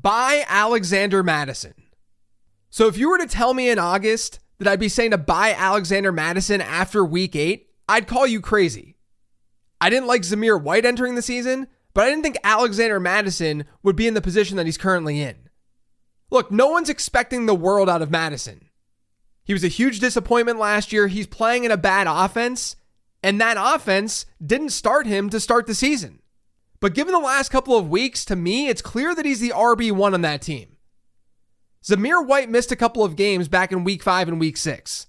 buy Alexander Mattison. So if you were to tell me in August that I'd be saying to buy Alexander Mattison after week 8, I'd call you crazy. I didn't like Zamir White entering the season, but I didn't think Alexander Mattison would be in the position that he's currently in. Look, no one's expecting the world out of Mattison. He was a huge disappointment last year. He's playing in a bad offense, and that offense didn't start him to start the season. But given the last couple of weeks, to me, it's clear that he's the RB1 on that team. Zamir White missed a couple of games back in week 5 and week 6.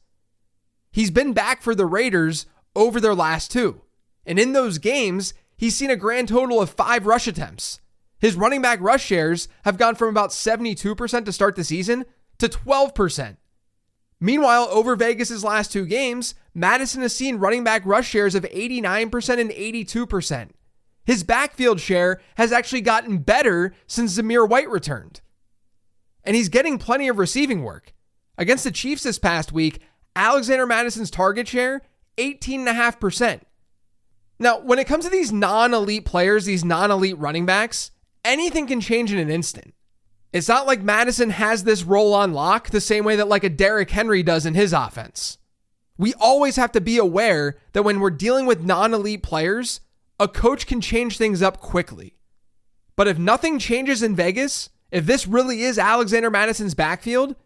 He's been back for the Raiders over their last 2. And in those games, he's seen a grand total of 5 rush attempts. His running back rush shares have gone from about 72% to start the season to 12%. Meanwhile, over Vegas' last 2 games, Mattison has seen running back rush shares of 89% and 82%. His backfield share has actually gotten better since Zamir White returned. And he's getting plenty of receiving work. Against the Chiefs this past week, Alexander Mattison's target share, 18.5%. Now, when it comes to these non-elite players, these non-elite running backs, anything can change in an instant. It's not like Mattison has this role on lock the same way that like a Derrick Henry does in his offense. We always have to be aware that when we're dealing with non-elite players, a coach can change things up quickly. But if nothing changes in Vegas, if this really is Alexander Mattison's backfield,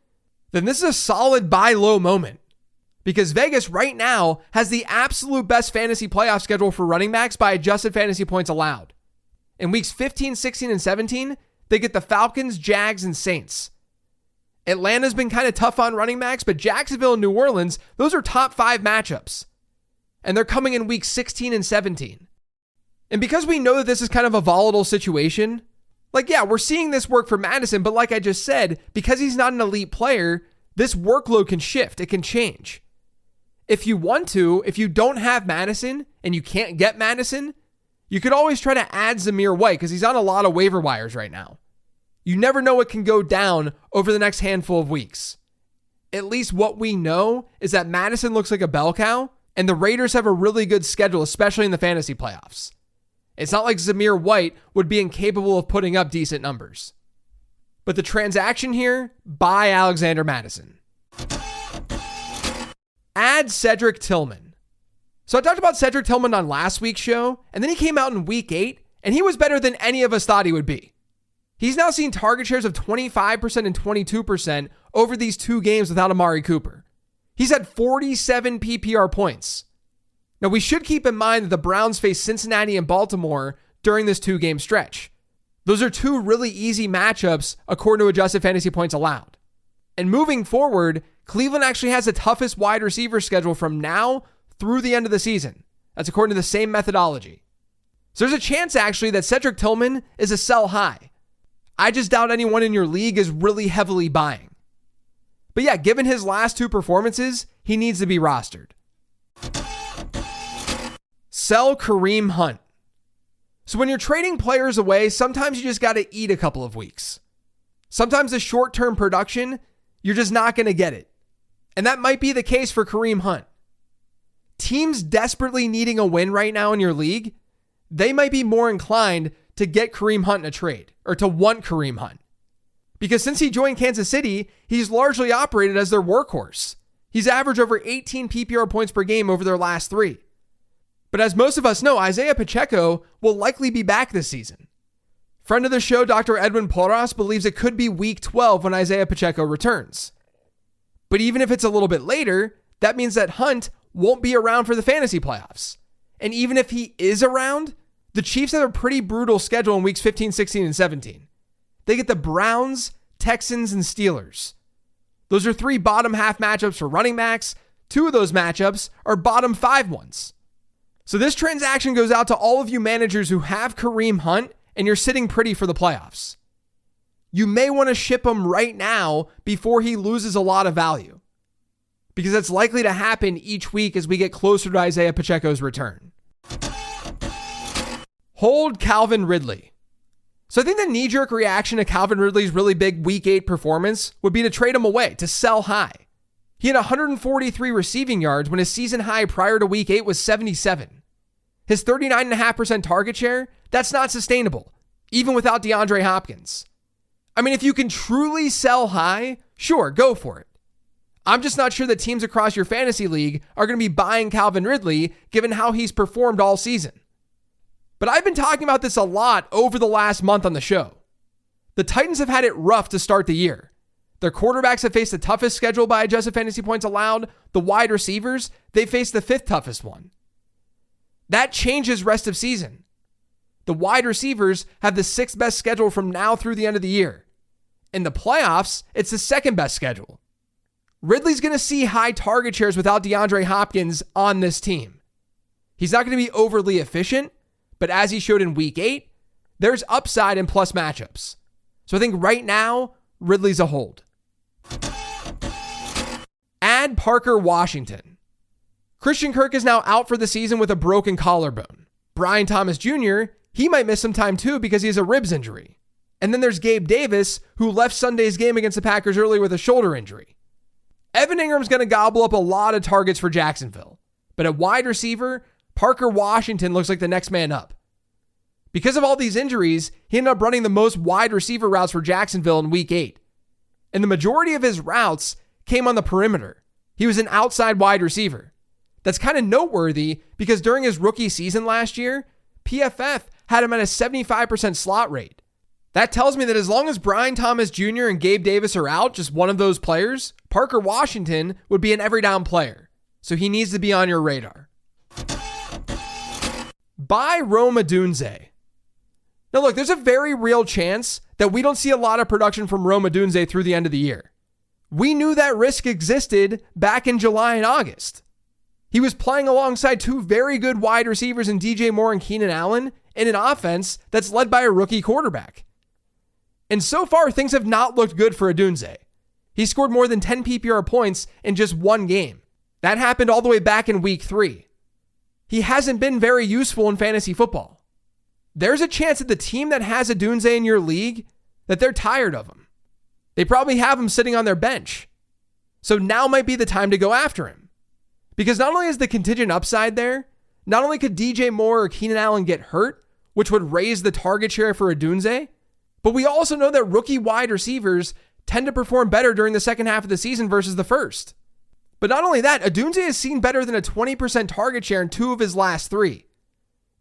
then this is a solid buy low moment. Because Vegas right now has the absolute best fantasy playoff schedule for running backs by adjusted fantasy points allowed. In weeks 15, 16, and 17, they get the Falcons, Jags, and Saints. Atlanta's been kind of tough on running backs, but Jacksonville and New Orleans, those are top 5 matchups. And they're coming in weeks 16 and 17. And because we know that this is kind of a volatile situation, we're seeing this work for Mattison, but like I just said, because he's not an elite player, this workload can shift. It can change. If you want to, if you don't have Mattison and you can't get Mattison, you could always try to add Zamir White because he's on a lot of waiver wires right now. You never know what can go down over the next handful of weeks. At least what we know is that Mattison looks like a bell cow, and the Raiders have a really good schedule, especially in the fantasy playoffs. It's not like Zamir White would be incapable of putting up decent numbers. But the transaction here, buy Alexander Mattison. Add Cedric Tillman. So I talked about Cedric Tillman on last week's show, and then he came out in week 8, and he was better than any of us thought he would be. He's now seen target shares of 25% and 22% over these 2 games without Amari Cooper. He's had 47 PPR points. Now, we should keep in mind that the Browns face Cincinnati and Baltimore during this 2-game stretch. Those are 2 really easy matchups according to adjusted fantasy points allowed. And moving forward, Cleveland actually has the toughest wide receiver schedule from now through the end of the season. That's according to the same methodology. So there's a chance actually that Cedric Tillman is a sell high. I just doubt anyone in your league is really heavily buying. But yeah, given his last 2 performances, he needs to be rostered. Sell Kareem Hunt. So when you're trading players away, sometimes you just got to eat a couple of weeks. Sometimes the short-term production, you're just not going to get it. And that might be the case for Kareem Hunt. Teams desperately needing a win right now in your league, they might be more inclined to get Kareem Hunt in a trade or to want Kareem Hunt. Because since he joined Kansas City, he's largely operated as their workhorse. He's averaged over 18 PPR points per game over their last 3. But as most of us know, Isaiah Pacheco will likely be back this season. Friend of the show, Dr. Edwin Porras, believes it could be week 12 when Isaiah Pacheco returns. But even if it's a little bit later, that means that Hunt won't be around for the fantasy playoffs. And even if he is around, the Chiefs have a pretty brutal schedule in weeks 15, 16, and 17. They get the Browns, Texans, and Steelers. Those are 3 bottom half matchups for running backs. 2 of those matchups are bottom 5 ones. So this transaction goes out to all of you managers who have Kareem Hunt and you're sitting pretty for the playoffs. You may want to ship him right now before he loses a lot of value, because that's likely to happen each week as we get closer to Isaiah Pacheco's return. Hold Calvin Ridley. So I think the knee-jerk reaction to Calvin Ridley's really big week 8 performance would be to trade him away, to sell high. He had 143 receiving yards when his season high prior to week 8 was 77. His 39.5% target share, that's not sustainable, even without DeAndre Hopkins. I mean, if you can truly sell high, sure, go for it. I'm just not sure that teams across your fantasy league are going to be buying Calvin Ridley given how he's performed all season. But I've been talking about this a lot over the last month on the show. The Titans have had it rough to start the year. Their quarterbacks have faced the toughest schedule by adjusted fantasy points allowed. The wide receivers, they faced the 5th toughest one. That changes rest of season. The wide receivers have the 6th best schedule from now through the end of the year. In the playoffs, it's the 2nd best schedule. Ridley's going to see high target shares without DeAndre Hopkins on this team. He's not going to be overly efficient, but as he showed in week 8, there's upside in plus matchups. So I think right now, Ridley's a hold. Add Parker Washington. Christian Kirk is now out for the season with a broken collarbone. Brian Thomas Jr., he might miss some time too because he has a ribs injury. And then there's Gabe Davis, who left Sunday's game against the Packers early with a shoulder injury. Evan Ingram's going to gobble up a lot of targets for Jacksonville. But at wide receiver, Parker Washington looks like the next man up. Because of all these injuries, he ended up running the most wide receiver routes for Jacksonville in week 8. And the majority of his routes came on the perimeter. He was an outside wide receiver. That's kind of noteworthy because during his rookie season last year, PFF had him at a 75% slot rate. That tells me that as long as Brian Thomas Jr. and Gabe Davis are out, just one of those players, Parker Washington would be an every down player. So he needs to be on your radar. Buy Rome Odunze. Now look, there's a very real chance that we don't see a lot of production from Rome Odunze through the end of the year. We knew that risk existed back in July and August. He was playing alongside 2 very good wide receivers in DJ Moore and Keenan Allen in an offense that's led by a rookie quarterback. And so far, things have not looked good for Odunze. He scored more than 10 PPR points in just one game. That happened all the way back in week 3. He hasn't been very useful in fantasy football. There's a chance that the team that has Odunze in your league, that they're tired of him. They probably have him sitting on their bench. So now might be the time to go after him. Because not only is the contingent upside there, not only could DJ Moore or Keenan Allen get hurt, which would raise the target share for Odunze, but we also know that rookie wide receivers tend to perform better during the second half of the season versus the first. But not only that, Odunze has seen better than a 20% target share in 2 of his last 3.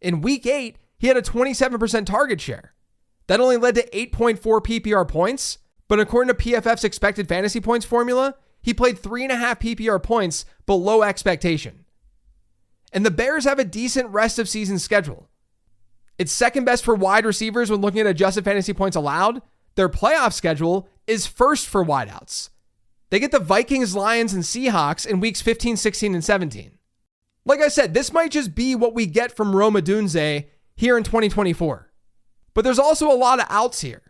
In week 8, he had a 27% target share. That only led to 8.4 PPR points, but according to PFF's expected fantasy points formula, he played 3.5 PPR points below expectation. And the Bears have a decent rest of season schedule. It's second best for wide receivers when looking at adjusted fantasy points allowed. Their playoff schedule is first for wideouts. They get the Vikings, Lions, and Seahawks in weeks 15, 16, and 17. Like I said, this might just be what we get from Rome Odunze here in 2024. But there's also a lot of outs here.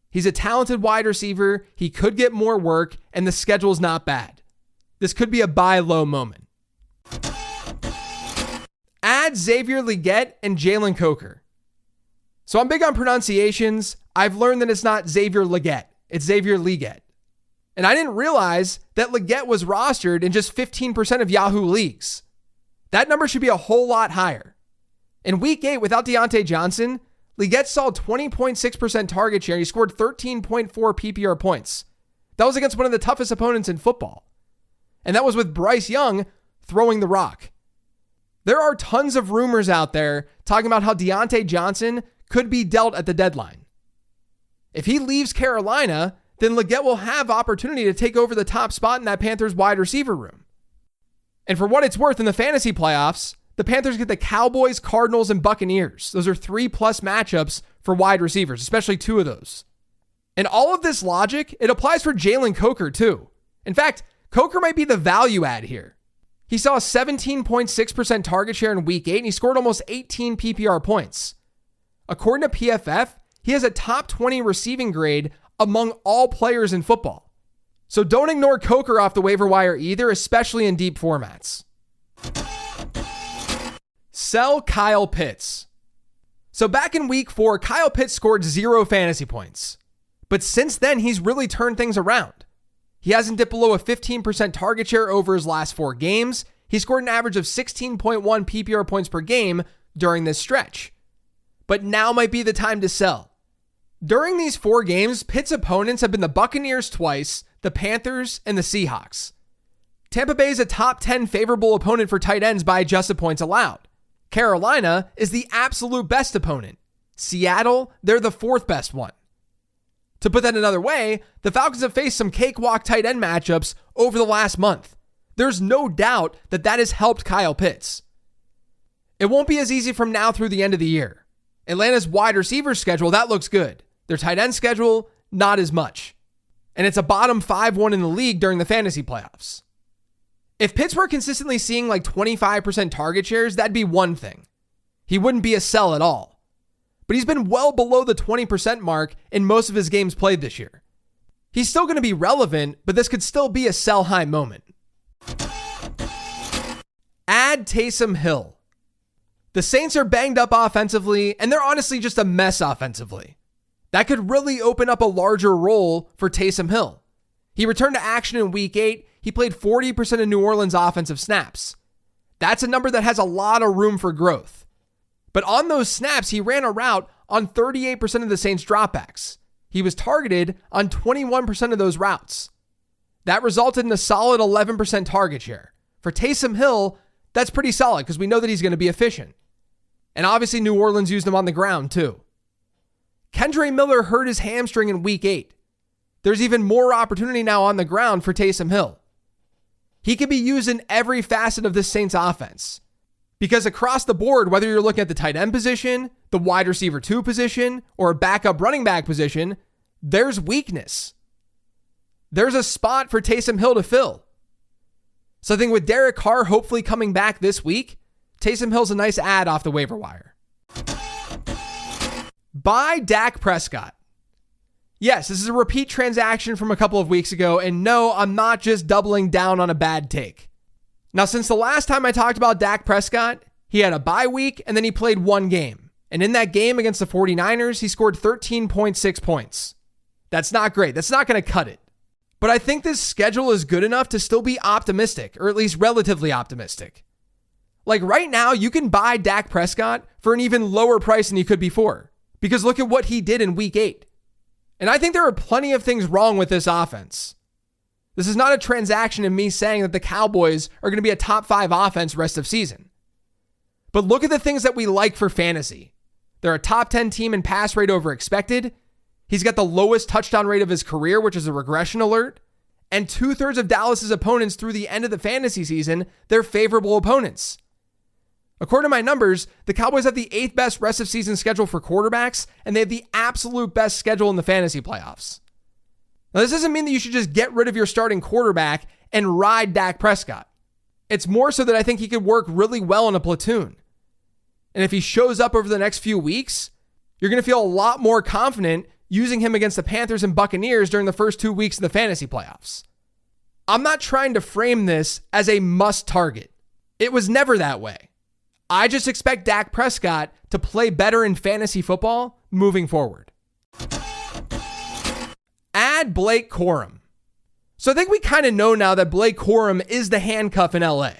He's a talented wide receiver, he could get more work, and the schedule's not bad. This could be a buy low moment. Add Xavier Legette and Jalen Coker. So I'm big on pronunciations. I've learned that it's not Xavier Legette, it's Xavier Legette. And I didn't realize that Legette was rostered in just 15% of Yahoo leagues. That number should be a whole lot higher. In week 8, without Deontay Johnson, Legette saw 20.6% target share. He scored 13.4 PPR points. That was against one of the toughest opponents in football. And that was with Bryce Young throwing the rock. There are tons of rumors out there talking about how Deontay Johnson could be dealt at the deadline. If he leaves Carolina, then Legette will have opportunity to take over the top spot in that Panthers wide receiver room. And for what it's worth, in the fantasy playoffs, the Panthers get the Cowboys, Cardinals, and Buccaneers. Those are 3+ matchups for wide receivers, especially 2 of those. And all of this logic, it applies for Jalen Coker too. In fact, Coker might be the value add here. He saw a 17.6% target share in week 8, and he scored almost 18 PPR points. According to PFF, he has a top 20 receiving grade among all players in football. So don't ignore Coker off the waiver wire either, especially in deep formats. Sell Kyle Pitts. So back in week 4, Kyle Pitts scored 0 fantasy points. But since then, he's really turned things around. He hasn't dipped below a 15% target share over his last 4 games. He scored an average of 16.1 PPR points per game during this stretch. But now might be the time to sell. During these 4 games, Pitt's opponents have been the Buccaneers twice, the Panthers, and the Seahawks. Tampa Bay is a top 10 favorable opponent for tight ends by adjusted points allowed. Carolina is the absolute best opponent. Seattle, they're the 4th best one. To put that another way, the Falcons have faced some cakewalk tight end matchups over the last month. There's no doubt that that has helped Kyle Pitts. It won't be as easy from now through the end of the year. Atlanta's wide receiver schedule, that looks good. Their tight end schedule, not as much. And it's a bottom 5 one in the league during the fantasy playoffs. If Pitts were consistently seeing like 25% target shares, that'd be one thing. He wouldn't be a sell at all. But he's been well below the 20% mark in most of his games played this year. He's still going to be relevant, but this could still be a sell high moment. Add Taysom Hill. The Saints are banged up offensively, and they're honestly just a mess offensively. That could really open up a larger role for Taysom Hill. He returned to action in Week 8. He played 40% of New Orleans' offensive snaps. That's a number that has a lot of room for growth. But on those snaps, he ran a route on 38% of the Saints' dropbacks. He was targeted on 21% of those routes. That resulted in a solid 11% target share. For Taysom Hill, that's pretty solid because we know that he's going to be efficient. And obviously New Orleans used him on the ground too. Kendre Miller hurt his hamstring in Week 8. There's even more opportunity now on the ground for Taysom Hill. He can be used in every facet of this Saints offense. Because across the board, whether you're looking at the tight end position, the wide receiver 2 position, or a backup running back position, there's weakness. There's a spot for Taysom Hill to fill. So I think with Derek Carr hopefully coming back this week, Taysom Hill's a nice add off the waiver wire. Buy Dak Prescott. Yes, this is a repeat transaction from a couple of weeks ago, and no, I'm not just doubling down on a bad take. Now, since the last time I talked about Dak Prescott, he had a bye week, and then he played 1 game. And in that game against the 49ers, he scored 13.6 points. That's not great. That's not going to cut it. But I think this schedule is good enough to still be optimistic, or at least relatively optimistic. Like right now, you can buy Dak Prescott for an even lower price than you could before. Because look at what he did in Week 8. And I think there are plenty of things wrong with this offense. This is not a transaction in me saying that the Cowboys are going to be a top 5 offense rest of season. But look at the things that we like for fantasy. They're a top 10 team in pass rate over expected. He's got the lowest touchdown rate of his career, which is a regression alert. And 2/3 of Dallas's opponents through the end of the fantasy season, they're favorable opponents. According to my numbers, the Cowboys have the 8th best rest of season schedule for quarterbacks, and they have the absolute best schedule in the fantasy playoffs. Now, this doesn't mean that you should just get rid of your starting quarterback and ride Dak Prescott. It's more so that I think he could work really well in a platoon. And if he shows up over the next few weeks, you're going to feel a lot more confident using him against the Panthers and Buccaneers during the first 2 weeks of the fantasy playoffs. I'm not trying to frame this as a must target. It was never that way. I just expect Dak Prescott to play better in fantasy football moving forward. Add Blake Corum. So I think we kind of know now that Blake Corum is the handcuff in LA.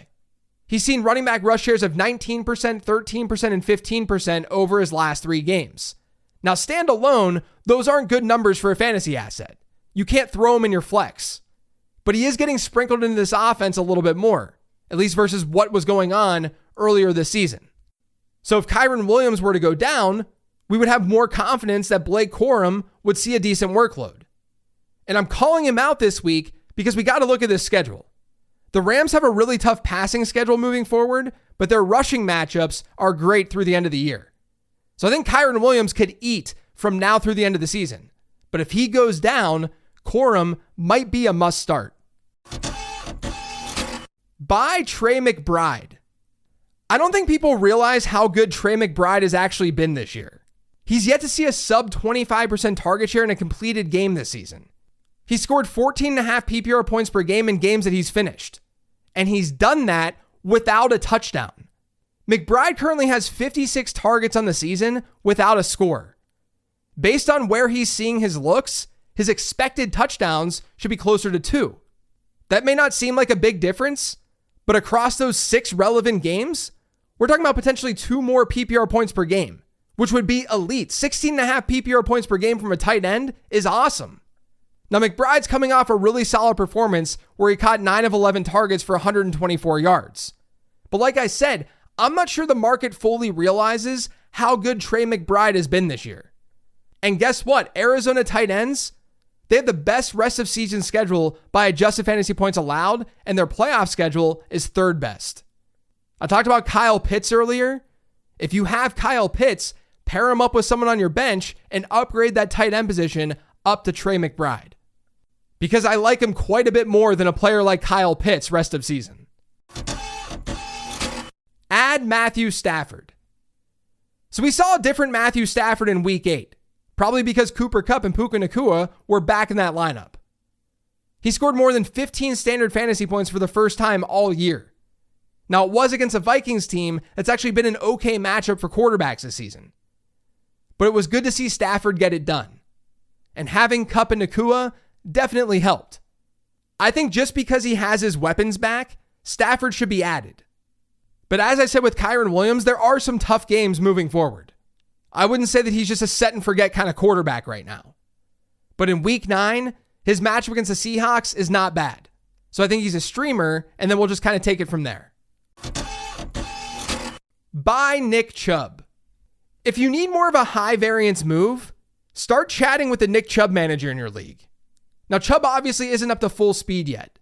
He's seen running back rush shares of 19%, 13%, and 15% over his last 3 games. Now, standalone, those aren't good numbers for a fantasy asset. You can't throw him in your flex. But he is getting sprinkled into this offense a little bit more, at least versus what was going on earlier this season. So if Kyren Williams were to go down, we would have more confidence that Blake Corum would see a decent workload. And I'm calling him out this week because we got to look at this schedule. The Rams have a really tough passing schedule moving forward, but their rushing matchups are great through the end of the year. So I think Kyren Williams could eat from now through the end of the season. But if he goes down, Corum might be a must start. Buy Trey McBride. I don't think people realize how good Trey McBride has actually been this year. He's yet to see a sub 25% target share in a completed game this season. He scored 14.5 PPR points per game in games that he's finished. And he's done that without a touchdown. McBride currently has 56 targets on the season without a score. Based on where he's seeing his looks, his expected touchdowns should be closer to 2. That may not seem like a big difference, but across those 6 relevant games, we're talking about potentially 2 more PPR points per game, which would be elite. 16.5 PPR points per game from a tight end is awesome. Now, McBride's coming off a really solid performance where he caught 9 of 11 targets for 124 yards. But like I said, I'm not sure the market fully realizes how good Trey McBride has been this year. And guess what? Arizona tight ends, they have the best rest of season schedule by adjusted fantasy points allowed, and their playoff schedule is third best. I talked about Kyle Pitts earlier. If you have Kyle Pitts, pair him up with someone on your bench and upgrade that tight end position up to Trey McBride. Because I like him quite a bit more than a player like Kyle Pitts rest of season. Add Matthew Stafford. So we saw a different Matthew Stafford in week 8, probably because Cooper Kupp and Puka Nacua were back in that lineup. He scored more than 15 standard fantasy points for the first time all year. Now, it was against a Vikings team that's actually been an okay matchup for quarterbacks this season. But it was good to see Stafford get it done. And having Kupp and Nacua definitely helped. I think just because he has his weapons back, Stafford should be added. But as I said with Kyren Williams, there are some tough games moving forward. I wouldn't say that he's just a set and forget kind of quarterback right now. But in week 9, his matchup against the Seahawks is not bad. So I think he's a streamer, and then we'll just kind of take it from there. Buy Nick Chubb. If you need more of a high variance move, start chatting with the Nick Chubb manager in your league. Now, Chubb obviously isn't up to full speed yet,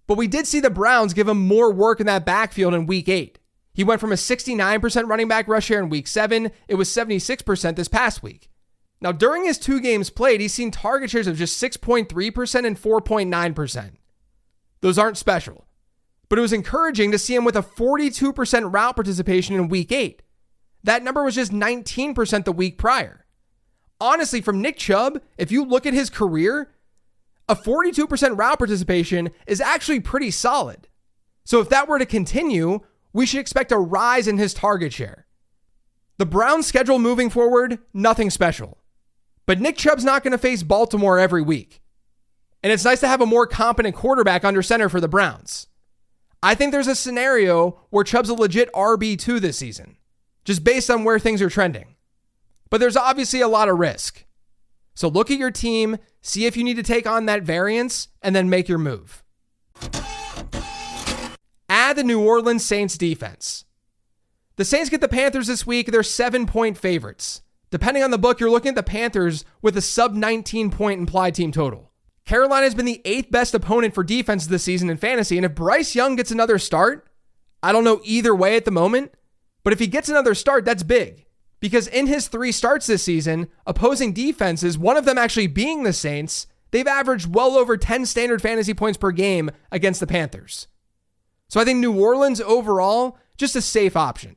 but we did see the Browns give him more work in that backfield in week 8. He went from a 69% running back rush share in week 7. It was 76% this past week. Now, during his 2 games played, he's seen target shares of just 6.3% and 4.9%. Those aren't special, but it was encouraging to see him with a 42% route participation in week 8. That number was just 19% the week prior. Honestly, from Nick Chubb, if you look at his career, a 42% route participation is actually pretty solid. So if that were to continue, we should expect a rise in his target share. The Browns' schedule moving forward, nothing special. But Nick Chubb's not going to face Baltimore every week. And it's nice to have a more competent quarterback under center for the Browns. I think there's a scenario where Chubb's a legit RB2 this season, just based on where things are trending. But there's obviously a lot of risk. So look at your team, see if you need to take on that variance, and then make your move. Add the New Orleans Saints defense. The Saints get the Panthers this week. They're 7-point favorites. Depending on the book, you're looking at the Panthers with a sub 19-point implied team total. Carolina's been the 8th best opponent for defense this season in fantasy, and if Bryce Young gets another start, I don't know either way at the moment, but if he gets another start, that's big. Because in his 3 starts this season, opposing defenses, one of them actually being the Saints, they've averaged well over 10 standard fantasy points per game against the Panthers. So I think New Orleans overall, just a safe option.